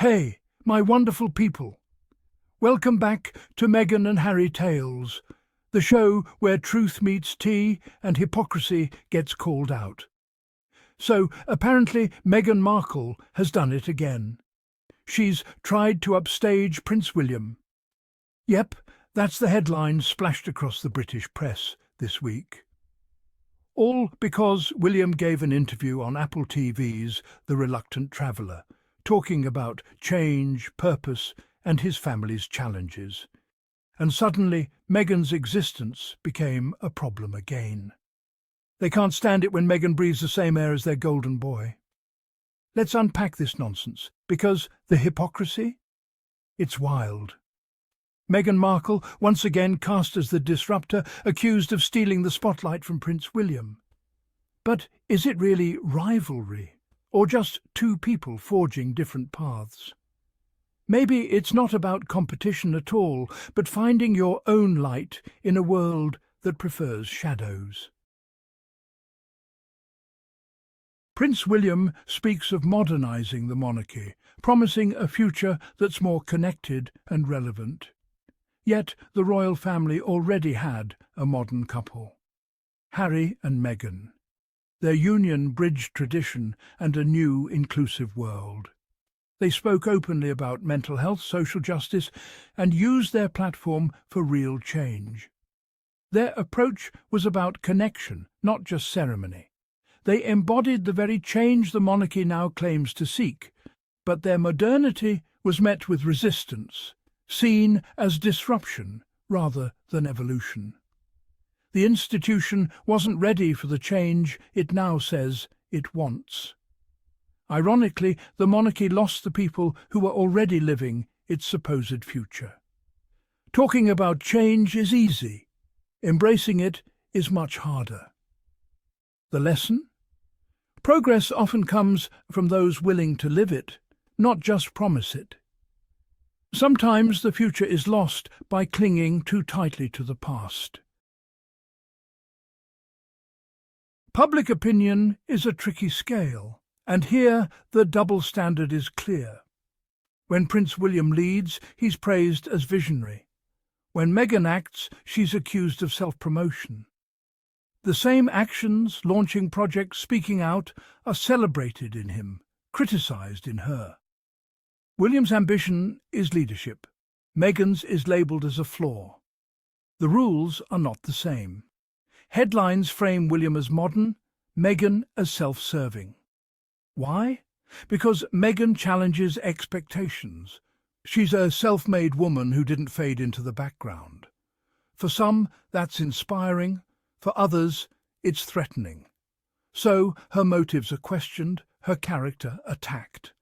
Hey, my wonderful people. Welcome back to Meghan and Harry Tales, the show where truth meets tea and hypocrisy gets called out. So, apparently, Meghan Markle has done it again. She's tried to upstage Prince William. Yep, that's the headline splashed across the British press this week. All because William gave an interview on Apple TV's The Reluctant Traveller, talking about change, purpose, and his family's challenges. And suddenly, Meghan's existence became a problem again. They can't stand it when Meghan breathes the same air as their golden boy. Let's unpack this nonsense, because the hypocrisy? It's wild. Meghan Markle, once again cast as the disruptor, accused of stealing the spotlight from Prince William. But is it really rivalry, or just two people forging different paths? Maybe it's not about competition at all, but finding your own light in a world that prefers shadows. Prince William speaks of modernising the monarchy, promising a future that's more connected and relevant. Yet the royal family already had a modern couple, Harry and Meghan. Their union bridged tradition and a new, inclusive world. They spoke openly about mental health, social justice, and used their platform for real change. Their approach was about connection, not just ceremony. They embodied the very change the monarchy now claims to seek, but their modernity was met with resistance, seen as disruption rather than evolution. The institution wasn't ready for the change it now says it wants. Ironically, the monarchy lost the people who were already living its supposed future. Talking about change is easy. Embracing it is much harder. The lesson? Progress often comes from those willing to live it, not just promise it. Sometimes the future is lost by clinging too tightly to the past. Public opinion is a tricky scale, and here the double standard is clear. When Prince William leads, he's praised as visionary. When Meghan acts, she's accused of self-promotion. The same actions, launching projects, speaking out, are celebrated in him, criticised in her. William's ambition is leadership. Meghan's is labelled as a flaw. The rules are not the same. Headlines frame William as modern, Meghan as self-serving. Why? Because Meghan challenges expectations. She's a self-made woman who didn't fade into the background. For some, that's inspiring. For others, it's threatening. So her motives are questioned, her character attacked.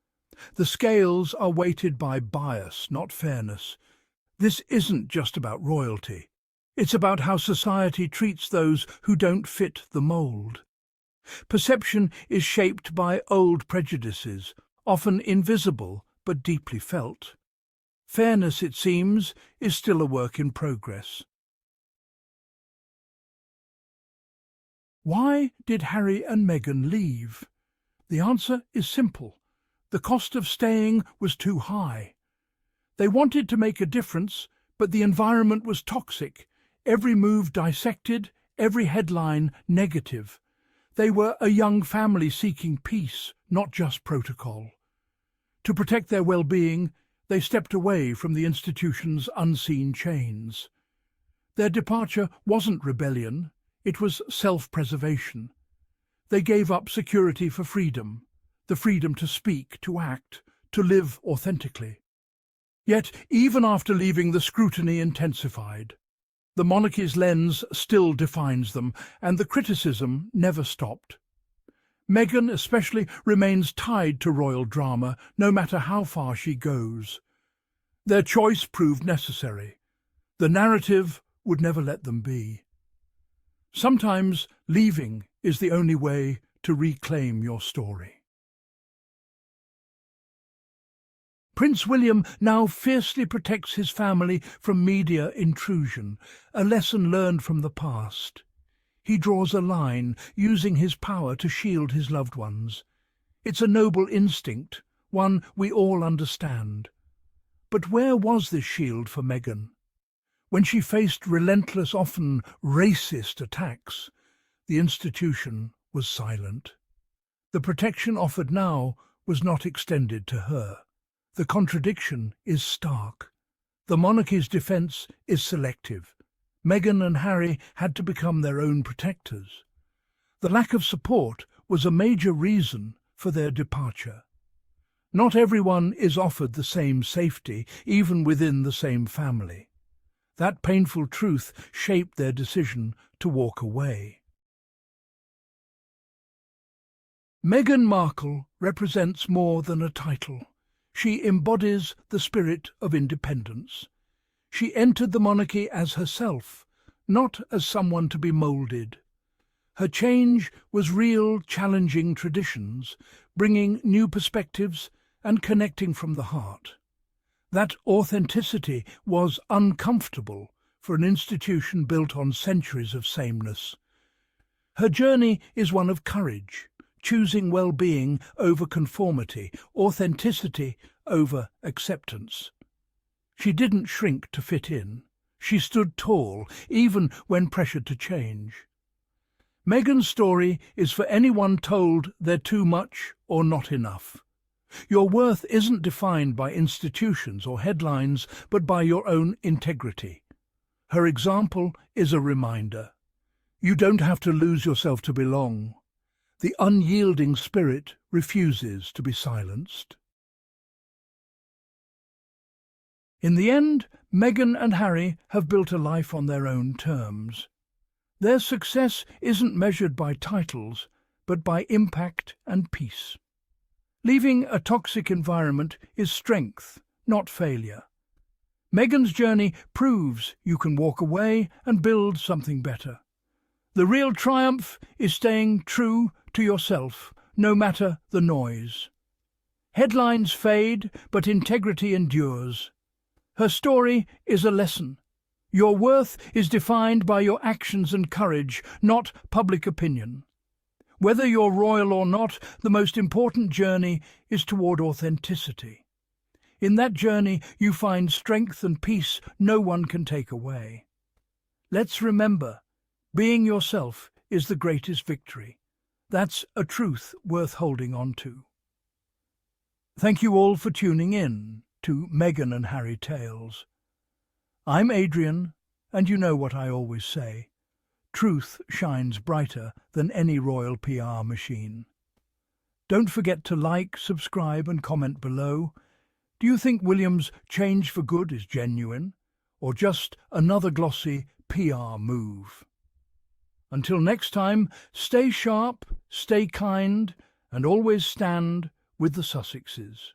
The scales are weighted by bias, not fairness. This isn't just about royalty. It's about how society treats those who don't fit the mould. Perception is shaped by old prejudices, often invisible but deeply felt. Fairness, it seems, is still a work in progress. Why did Harry and Meghan leave? The answer is simple. The cost of staying was too high. They wanted to make a difference, but the environment was toxic. Every move dissected, every headline negative. They were a young family seeking peace, not just protocol. To protect their well-being, they stepped away from the institution's unseen chains. Their departure wasn't rebellion, it was self-preservation. They gave up security for freedom, the freedom to speak, to act, to live authentically. Yet, even after leaving, the scrutiny intensified. The monarchy's lens still defines them, and the criticism never stopped. Meghan especially remains tied to royal drama, no matter how far she goes. Their choice proved necessary. The narrative would never let them be. Sometimes leaving is the only way to reclaim your story. Prince William now fiercely protects his family from media intrusion, a lesson learned from the past. He draws a line, using his power to shield his loved ones. It's a noble instinct, one we all understand. But where was this shield for Meghan? When she faced relentless, often racist attacks, the institution was silent. The protection offered now was not extended to her. The contradiction is stark. The monarchy's defence is selective. Meghan and Harry had to become their own protectors. The lack of support was a major reason for their departure. Not everyone is offered the same safety, even within the same family. That painful truth shaped their decision to walk away. Meghan Markle represents more than a title. She embodies the spirit of independence. She entered the monarchy as herself, not as someone to be moulded. Her change was real, challenging traditions, bringing new perspectives and connecting from the heart. That authenticity was uncomfortable for an institution built on centuries of sameness. Her journey is one of courage, choosing well-being over conformity, authenticity over acceptance. She didn't shrink to fit in. She stood tall, even when pressured to change. Meghan's story is for anyone told they're too much or not enough. Your worth isn't defined by institutions or headlines, but by your own integrity. Her example is a reminder. You don't have to lose yourself to belong. The unyielding spirit refuses to be silenced. In the end, Meghan and Harry have built a life on their own terms. Their success isn't measured by titles, but by impact and peace. Leaving a toxic environment is strength, not failure. Meghan's journey proves you can walk away and build something better. The real triumph is staying true to yourself, no matter the noise. Headlines fade, but integrity endures. Her story is a lesson. Your worth is defined by your actions and courage, not public opinion. Whether you're royal or not, the most important journey is toward authenticity. In that journey, you find strength and peace no one can take away. Let's remember, being yourself is the greatest victory. That's a truth worth holding on to. Thank you all for tuning in to Meghan and Harry Tales. I'm Adrian, and you know what I always say. Truth shines brighter than any royal PR machine. Don't forget to like, subscribe and comment below. Do you think William's change for good is genuine, or just another glossy PR move? Until next time, stay sharp, stay kind, and always stand with the Sussexes.